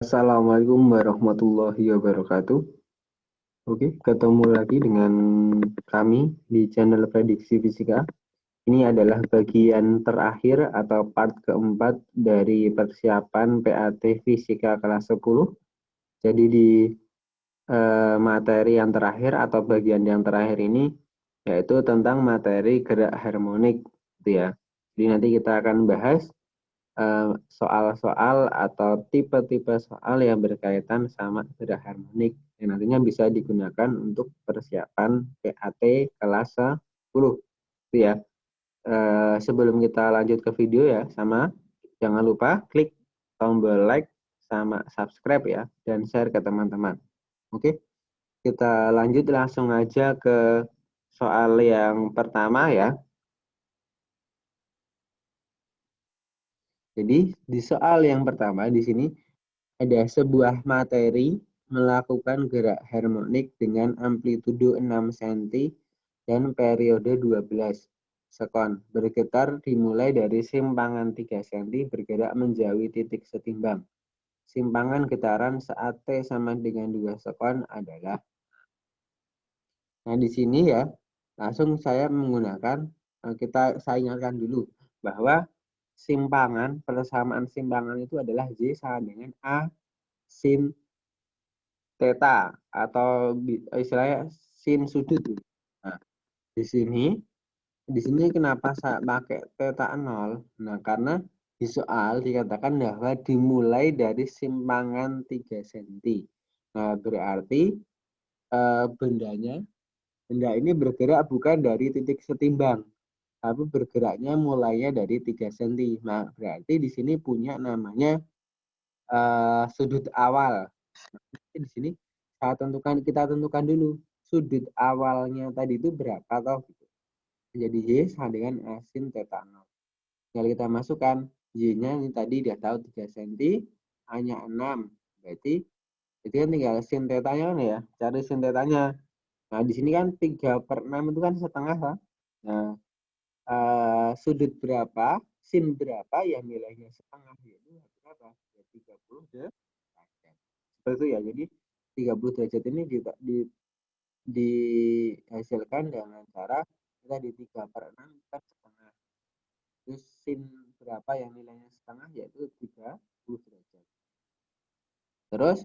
Assalamualaikum warahmatullahi wabarakatuh. Oke, ketemu lagi dengan kami di channel Prediksi Fisika. Ini adalah bagian terakhir atau part keempat dari persiapan PAT Fisika kelas 10. Jadi di materi yang terakhir atau bagian yang terakhir ini yaitu tentang materi gerak harmonik, gitu ya. Jadi nanti kita akan bahas soal-soal atau tipe-tipe soal yang berkaitan sama gerak harmonik yang nantinya bisa digunakan untuk persiapan PAT kelas 10, gitu ya. Sebelum kita lanjut ke video ya, jangan lupa klik tombol like sama subscribe ya, dan share ke teman-teman. Oke, kita lanjut langsung aja ke soal yang pertama ya. Jadi di soal yang pertama di sini ada sebuah materi melakukan gerak harmonik dengan amplitudo 6 cm dan periode 12 sekon. Bergetar dimulai dari simpangan 3 cm bergerak menjauhi titik setimbang. Simpangan getaran saat T sama dengan 2 sekon adalah. Nah, di sini ya, langsung saya menggunakan, saya ingatkan dulu bahwa persamaan simpangan itu adalah Y sama dengan A sin theta atau istilahnya sin sudut. Nah, di sini kenapa saya pakai theta 0? Nah, karena di soal dikatakan bahwa dimulai dari simpangan 3 cm. Nah, berarti benda ini bergerak bukan dari titik setimbang, tapi bergeraknya mulainya dari 3 cm. Nah, berarti di sini punya namanya sudut awal. Di sini kita tentukan dulu sudut awalnya tadi itu berapa toh gitu. Jadi Y sama dengan A sin theta 0. Tinggal kita masukkan Y-nya ini tadi dia tahu 3 cm, A-nya 6. Berarti itu kan tinggal sin theta-nya kan ya, cari sin theta-nya. Nah, di sini kan 3/6 itu kan setengah kan. Nah, sudut berapa, sin berapa yang nilainya setengah, yaitu berapa? Ya 30 derajat. Seperti itu ya. Jadi 30 derajat ini dihasilkan dengan cara kita di 3/6 kita setengah. Terus sin berapa yang nilainya setengah, yaitu 30 derajat. Terus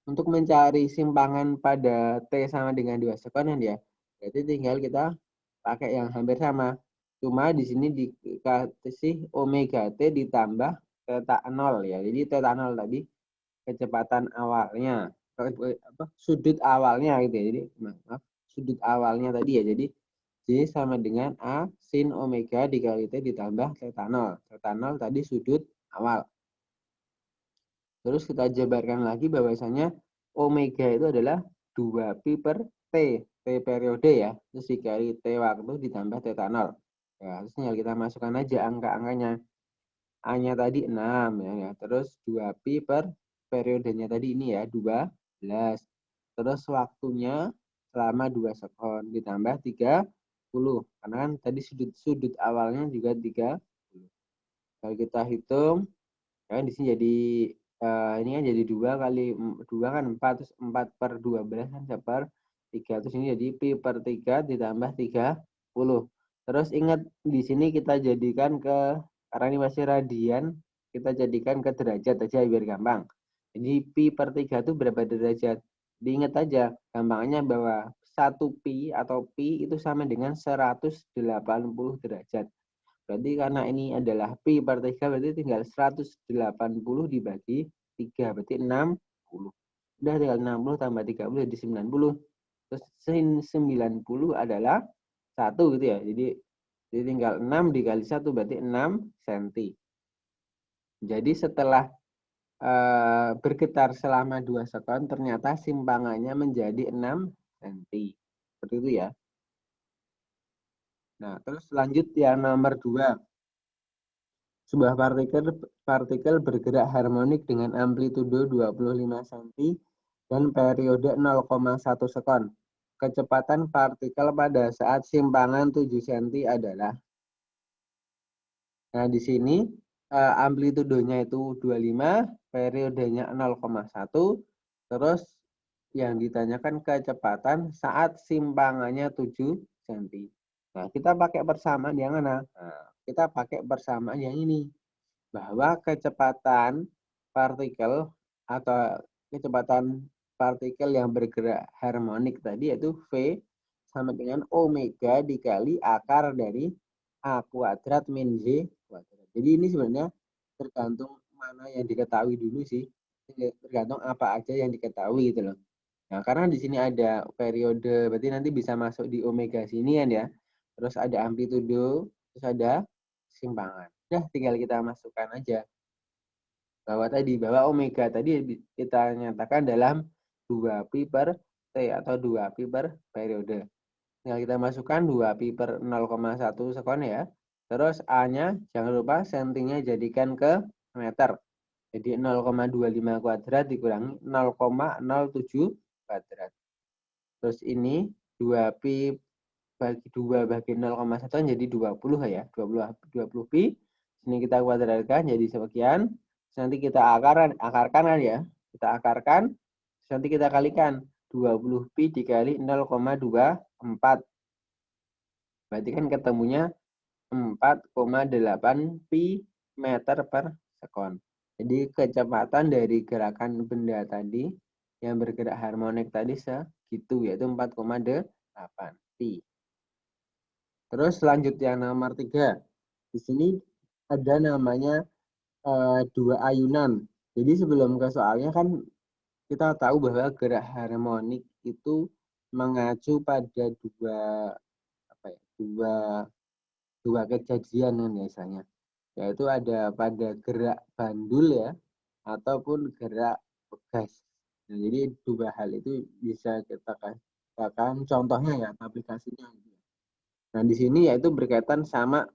untuk mencari simpangan pada T sama dengan 2 sekonan ya, berarti tinggal kita pakai yang hampir sama. Cuma di sini dikasih omega T ditambah theta 0 ya. Jadi theta 0 tadi kecepatan awalnya, sudut awalnya gitu ya. Jadi maaf, sudut awalnya tadi ya. Jadi J sama dengan A sin omega dikali T ditambah theta 0. Theta 0 tadi sudut awal. Terus kita jabarkan lagi bahwasanya omega itu adalah 2pi per T. T periode ya. Terus dikali T waktu ditambah theta 0. Ya, terus tinggal kita masukkan aja angka-angkanya. A-nya tadi 6 ya. Terus 2pi per periodenya tadi ini ya 12. Terus waktunya selama 2 sekon ditambah 30. Karena kan tadi sudut awalnya juga 30. Kalau kita hitung ya di sini jadi ini kan jadi 2 kali 2 kan 4, terus 4/12 kan per 3, terus ini jadi pi per 3 ditambah 30. Terus ingat di sini kita jadikan karena ini masih radian, kita jadikan ke derajat aja biar gampang. Jadi pi per 3 itu berapa derajat? Diingat aja gampangnya bahwa 1 pi atau pi itu sama dengan 180 derajat. Berarti karena ini adalah pi per 3, berarti tinggal 180 dibagi 3, berarti 60. Udah tinggal 60 tambah 30 jadi 90. Terus sin 90 adalah 1 gitu ya. Jadi tinggal 6 dikali 1 berarti 6 cm. Jadi setelah bergetar selama 2 sekon, ternyata simpangannya menjadi 6 cm. Seperti itu ya. Nah, terus lanjut yang nomor 2. Sebuah partikel bergerak harmonik dengan amplitudo 25 cm dan periode 0,1 sekon. Kecepatan partikel pada saat simpangan 7 cm adalah. Nah, di sini amplitudonya itu 25, periodenya 0,1, terus yang ditanyakan kecepatan saat simpangannya 7 cm. Nah, kita pakai persamaan yang mana? Nah, kita pakai persamaan yang ini. Bahwa kecepatan partikel atau kecepatan partikel yang bergerak harmonik tadi yaitu V sama dengan omega dikali akar dari A kuadrat min Z kuadrat. Jadi ini sebenarnya tergantung mana yang diketahui dulu sih. Tergantung apa aja yang diketahui gitu loh. Nah, karena di sini ada periode, berarti nanti bisa masuk di omega sini kan ya. Terus ada amplitudo, terus ada simpangan. Udah, tinggal kita masukkan aja. Bahwa omega tadi kita nyatakan dalam 2pi per T atau 2pi per periode. Tinggal kita masukkan 2pi per 0,1 sekon ya. Terus A-nya jangan lupa sentinya jadikan ke meter. Jadi 0,25 kuadrat dikurangi 0,07 kuadrat. Terus ini 2pi bagi 2 bagi 0,1 jadi 20 ya. 20 pi. Sini kita kuadratkan jadi sekian. Nanti kita akarkan ya. Kita akarkan. Nanti kita kalikan 20 pi dikali 0,24. Berarti kan ketemunya 4,8 pi meter per sekon. Jadi kecepatan dari gerakan benda tadi yang bergerak harmonik tadi segitu, yaitu 4,8 pi. Terus lanjut yang nomor 3. Di sini ada namanya 2 ayunan. Jadi sebelum ke soalnya kan kita tahu bahwa gerak harmonik itu mengacu pada dua kejadian kan biasanya. Yaitu ada pada gerak bandul ya ataupun gerak pegas. Nah, jadi dua hal itu bisa kita katakan contohnya ya, aplikasinya. Nah, di sini yaitu berkaitan sama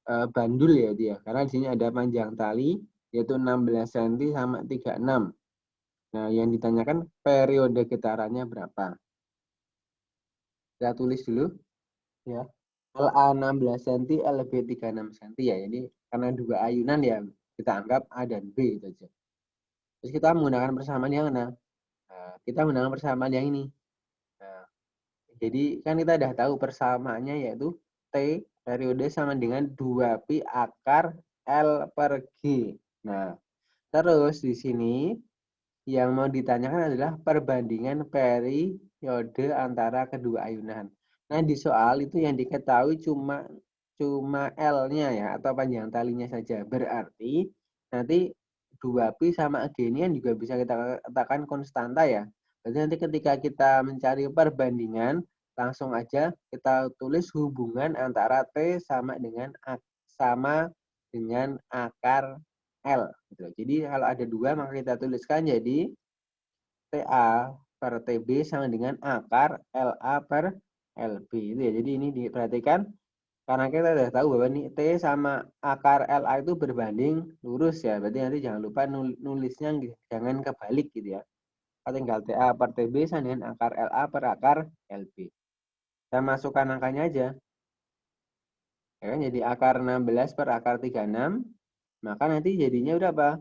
bandul ya dia. Karena di sini ada panjang tali yaitu 16 cm sama 36. Nah, yang ditanyakan periode getarannya berapa? Kita tulis dulu ya. LA 16 cm, LB 36 cm ya. Jadi karena dua ayunan ya kita anggap A dan B itu aja. Terus kita menggunakan persamaan yang mana? Nah, kita menggunakan persamaan yang ini. Nah, jadi kan kita sudah tahu persamaannya yaitu T periode sama dengan 2pi akar L per G. Nah, terus di sini yang mau ditanyakan adalah perbandingan periode antara kedua ayunan. Nah, di soal itu yang diketahui cuma L-nya ya atau panjang talinya saja. Berarti nanti 2pi sama G ini kan juga bisa kita katakan konstanta ya. Berarti nanti ketika kita mencari perbandingan, langsung aja kita tulis hubungan antara T sama dengan akar L. Gitu. Jadi kalau ada 2 maka kita tuliskan jadi TA per TB sama dengan akar LA per LB. Itu ya. Jadi ini diperhatikan karena kita sudah tahu bahwa nih T sama akar LA itu berbanding lurus ya. Berarti nanti jangan lupa nulisnya jangan kebalik gitu ya. Tinggal TA per TB sama dengan akar LA per akar LB. Kita masukkan angkanya aja. Ya kan, jadi akar 16 per akar 36. Maka nanti jadinya berapa?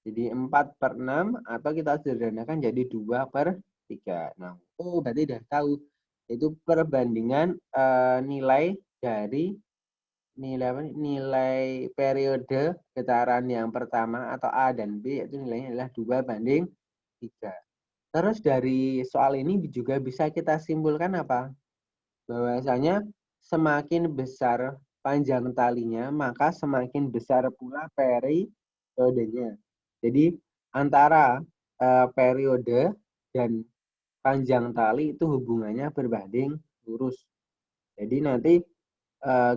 Jadi 4 per 6 atau kita sederhanakan jadi 2 per 3. Nah, berarti udah tahu. Itu perbandingan nilai dari nilai periode getaran yang pertama atau A dan B, yaitu nilainya adalah 2 banding 3. Terus dari soal ini juga bisa kita simpulkan apa? Bahwasanya semakin besar panjang talinya, maka semakin besar pula periodenya. Jadi antara periode dan panjang tali itu hubungannya berbanding lurus. Jadi nanti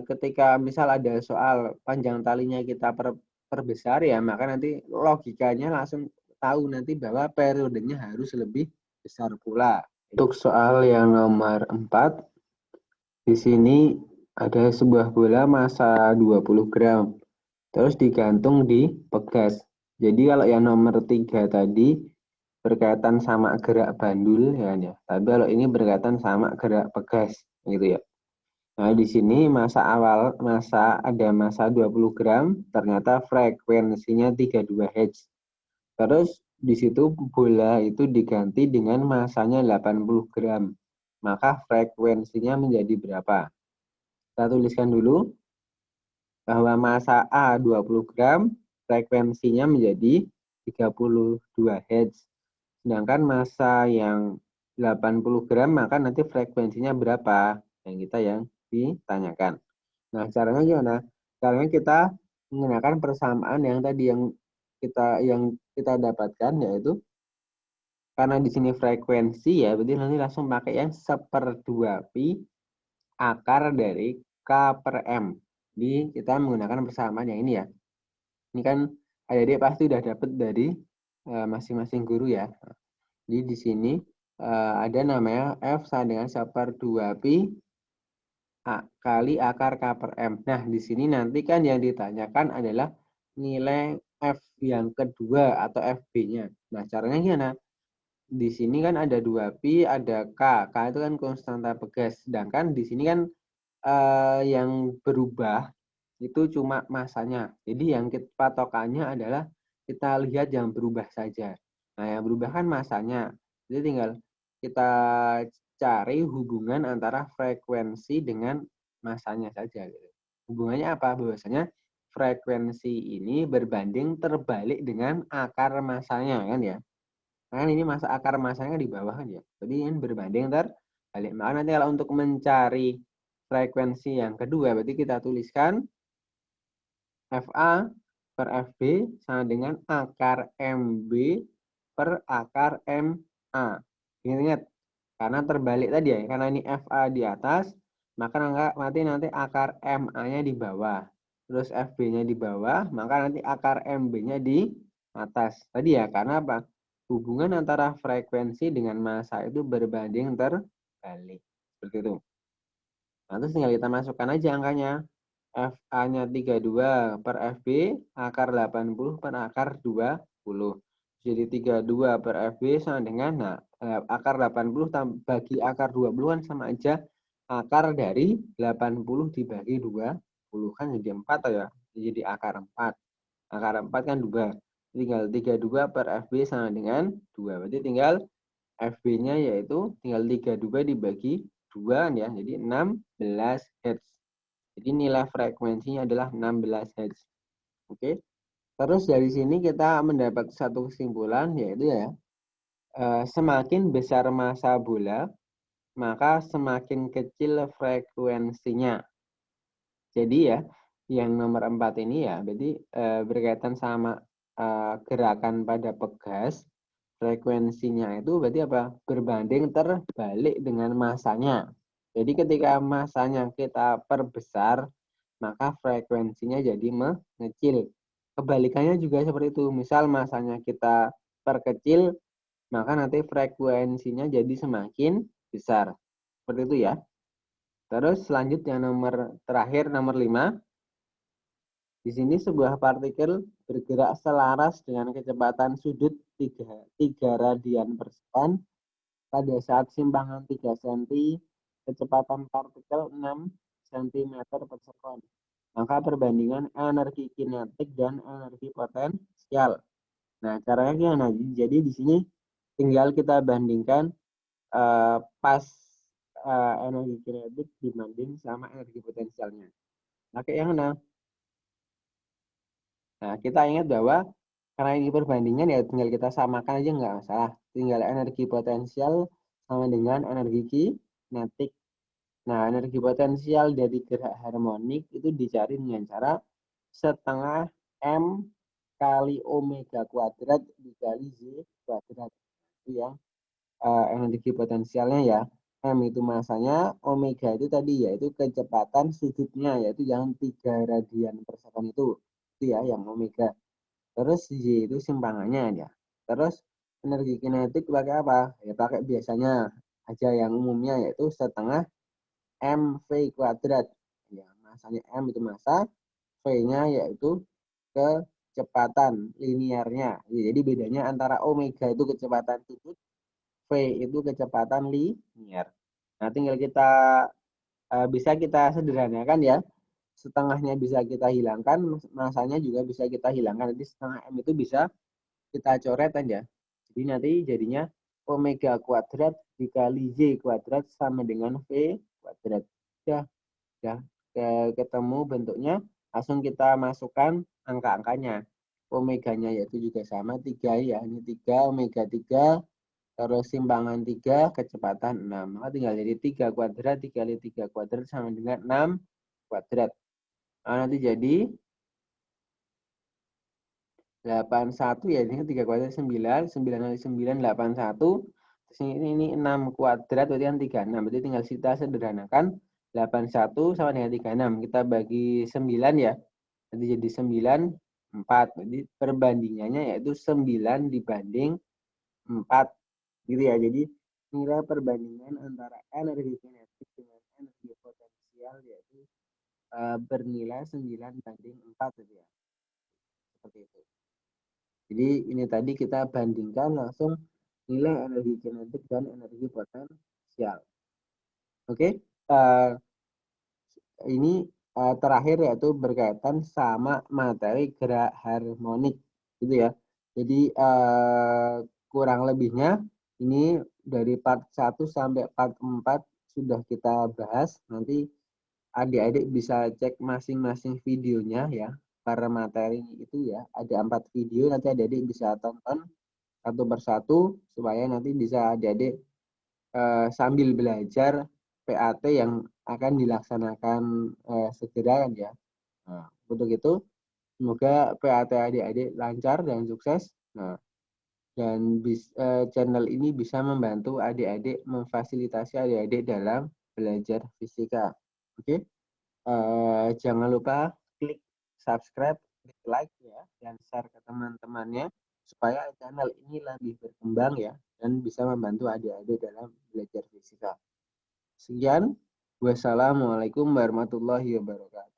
ketika misal ada soal panjang talinya kita perbesar ya, maka nanti logikanya langsung tahu nanti bahwa periodenya harus lebih besar pula. Untuk soal yang nomor 4, di sini ada sebuah bola massa 20 gram. Terus digantung di pegas. Jadi kalau yang nomor 3 tadi berkaitan sama gerak bandul ya. Tapi kalau ini berkaitan sama gerak pegas gitu ya. Nah, di sini ada massa 20 gram, ternyata frekuensinya 32 Hz. Terus di situ bola itu diganti dengan masanya 80 gram. Maka frekuensinya menjadi berapa? Kita tuliskan dulu bahwa massa A 20 gram, frekuensinya menjadi 32 Hz. Sedangkan massa yang 80 gram, maka nanti frekuensinya berapa? Yang kita yang ditanyakan. Nah, caranya gimana? Caranya kita menggunakan persamaan yang tadi yang kita dapatkan, yaitu karena di sini frekuensi ya, berarti nanti langsung pakai yang 1/2 pi akar dari K per M. Jadi kita menggunakan persamaan yang ini ya. Ini kan adik-adik pasti udah dapat dari masing-masing guru ya. Jadi di sini ada namanya F sama dengan 1/2 pi kali akar K per M. Nah, di sini nanti kan yang ditanyakan adalah nilai F yang kedua atau FB-nya. Nah, caranya gimana? Di sini kan ada 2 pi, ada K. K itu kan konstanta Pegas. Sedangkan di sini kan yang berubah itu cuma masanya. Jadi yang patokannya adalah kita lihat yang berubah saja. Nah, yang berubah kan masanya. Jadi tinggal kita cari hubungan antara frekuensi dengan masanya saja. Hubungannya apa? Bahwasanya frekuensi ini berbanding terbalik dengan akar masanya kan ya. Nah, ini masa akar masanya di bawah kan ya. Jadi ini berbanding terbalik. Maka nanti kalau untuk mencari frekuensi yang kedua, berarti kita tuliskan FA per FB sama dengan akar MB per akar MA. Ingat, karena terbalik tadi ya, karena ini FA di atas, maka nanti akar MA-nya di bawah. Terus FB-nya di bawah, maka nanti akar MB-nya di atas. Tadi ya, karena apa? Hubungan antara frekuensi dengan massa itu berbanding terbalik. Seperti itu. Nah, terus tinggal kita masukkan aja angkanya. FA-nya 32 per FB, akar 80 per akar 20. Jadi 32 per FB sama dengan, nah, akar 80 bagi akar 20 kan sama aja akar dari 80 dibagi 20 kan jadi 4 ya. Jadi akar 4. Akar 4 kan 2. Tinggal 32 per FB sama dengan 2. Berarti tinggal FB-nya yaitu tinggal 32 dibagi 2 ya. Jadi 16 Hz. Jadi nilai frekuensinya adalah 16 Hz. Oke. Terus dari sini kita mendapat satu kesimpulan yaitu ya semakin besar massa bola maka semakin kecil frekuensinya. Jadi ya yang nomor 4 ini ya berarti berkaitan sama gerakan pada pegas, frekuensinya itu berarti apa? Berbanding terbalik dengan massanya. Jadi ketika massanya kita perbesar, maka frekuensinya jadi mengecil. Kebalikannya juga seperti itu. Misal massanya kita perkecil, maka nanti frekuensinya jadi semakin besar. Seperti itu ya. Terus selanjutnya nomor terakhir, nomor 5. Di sini sebuah partikel bergerak selaras dengan kecepatan sudut 3 radian per sekon pada saat simpangan 3 cm, kecepatan partikel 6 cm per sekon. Maka perbandingan energi kinetik dan energi potensial. Nah, caranya gimana? Jadi di sini tinggal kita bandingkan pas energi kinetik dibanding sama energi potensialnya. Pakai yang mana? Nah, kita ingat bahwa karena ini perbandingan ya tinggal kita samakan aja nggak masalah. Tinggal energi potensial sama dengan energi kinetik. Nah, energi potensial dari gerak harmonik itu dicari dengan cara setengah M kali omega kuadrat dikali Z kuadrat. Itu yang energi potensialnya ya. M itu masanya, omega itu tadi yaitu kecepatan sudutnya yaitu yang 3 radian per sekon itu ya yang omega. Terus Y itu simpangannya ya. Terus energi kinetik pakai apa? Ya pakai biasanya aja yang umumnya yaitu setengah mv kuadrat. Ya, masanya M itu massa, V-nya yaitu kecepatan linearnya. Jadi bedanya antara omega itu kecepatan sudut, V itu kecepatan linear. Nah, tinggal kita bisa kita sederhanakan ya. Setengahnya bisa kita hilangkan, masanya juga bisa kita hilangkan. Jadi setengah M itu bisa kita coret aja. Jadi nanti jadinya omega kuadrat dikali Y kuadrat sama dengan V kuadrat. Ya, ketemu bentuknya, langsung kita masukkan angka-angkanya. Omeganya yaitu juga sama 3 ya, ini 3 omega 3, terus simpangan 3, kecepatan 6. Maka tinggal jadi 3 kuadrat dikali 3 kuadrat sama dengan 6 kuadrat. Nah, nanti jadi 81 ya, ini 3 kuadrat 9, 9 kali 9 81. Terus ini 6 kuadrat berarti kan 36. Berarti tinggal kita sederhanakan 81 sama dengan 36. Kita bagi 9 ya. Nanti jadi 9 4. Jadi perbandingannya yaitu 9 dibanding 4 gitu ya. Jadi nilai perbandingan antara energi kinetik dengan energi potensial yaitu bernilai 9 banding 4 gitu ya. Seperti itu. Jadi ini tadi kita bandingkan langsung nilai energi kinetik dan energi potensial. Oke, ini terakhir yaitu berkaitan sama materi gerak harmonik, gitu ya. Jadi kurang lebihnya ini dari part 1 sampai part 4 sudah kita bahas. Nanti adik-adik bisa cek masing-masing videonya ya. Karena materi itu ya ada 4 video, nanti adik-adik bisa tonton satu persatu supaya nanti bisa adik-adik sambil belajar PAT yang akan dilaksanakan segera ya. Nah, untuk itu semoga PAT adik-adik lancar dan sukses. Nah, dan channel ini bisa membantu adik-adik memfasilitasi adik-adik dalam belajar fisika. Oke, jangan lupa klik subscribe, klik like ya, dan share ke teman-temannya supaya channel ini lebih berkembang ya dan bisa membantu adik-adik dalam belajar fisika. Sekian, wassalamualaikum warahmatullahi wabarakatuh.